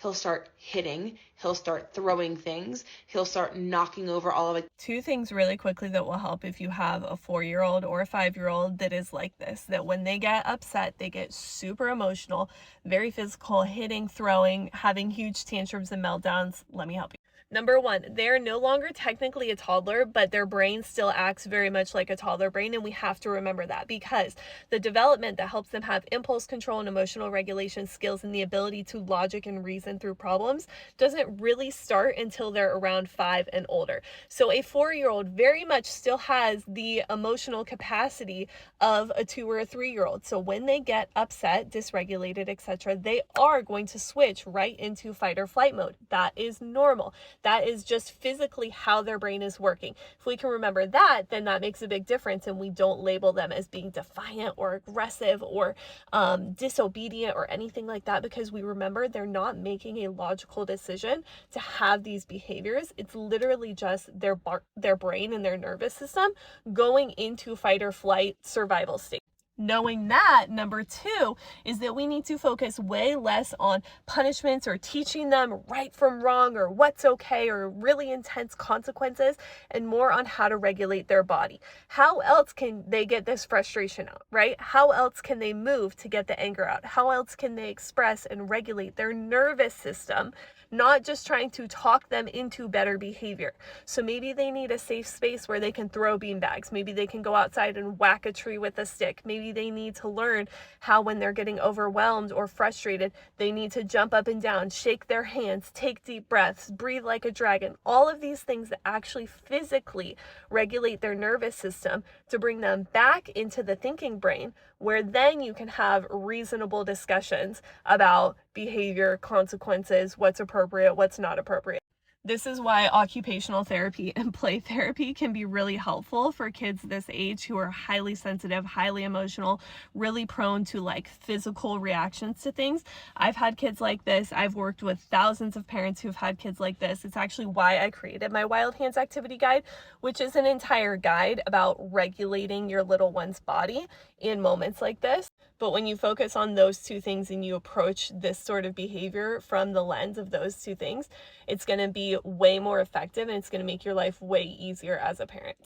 he'll start hitting, he'll start throwing things, he'll start knocking over all of it. Two things really quickly that will help if you have a 4-year-old or a 5-year-old that is like this, that when they get upset, they get super emotional, very physical, hitting, throwing, having huge tantrums and meltdowns. Let me help you. Number one, they're no longer technically a toddler, but their brain still acts very much like a toddler brain, and we have to remember that because the development that helps them have impulse control and emotional regulation skills and the ability to logic and reason through problems doesn't really start until they're around 5 and older. So a 4-year-old very much still has the emotional capacity of a 2 or a 3-year-old. So when they get upset, dysregulated, etc., they are going to switch right into fight or flight mode. That is normal. That is just physically how their brain is working. If we can remember that, then that makes a big difference, and we don't label them as being defiant or aggressive or disobedient or anything like that, because we remember they're not making a logical decision to have these behaviors. It's literally just their brain and their nervous system going into fight or flight survival state. Knowing that, number two is that we need to focus way less on punishments or teaching them right from wrong or what's okay or really intense consequences, and more on how to regulate their body. How else can they get this frustration out, right? How else can they move to get the anger out? How else can they express and regulate their nervous system? Not just trying to talk them into better behavior. So maybe they need a safe space where they can throw beanbags. Maybe they can go outside and whack a tree with a stick. Maybe they need to learn how, when they're getting overwhelmed or frustrated, they need to jump up and down, shake their hands, take deep breaths, breathe like a dragon. All of these things that actually physically regulate their nervous system to bring them back into the thinking brain, where then you can have reasonable discussions about behavior, consequences, what's appropriate, what's not appropriate. This is why occupational therapy and play therapy can be really helpful for kids this age who are highly sensitive, highly emotional, really prone to like physical reactions to things. I've had kids like this. I've worked with thousands of parents who've had kids like this. It's actually why I created my Wild Hands Activity Guide, which is an entire guide about regulating your little one's body in moments like this. But when you focus on those two things and you approach this sort of behavior from the lens of those two things, it's going to be way more effective, and it's going to make your life way easier as a parent.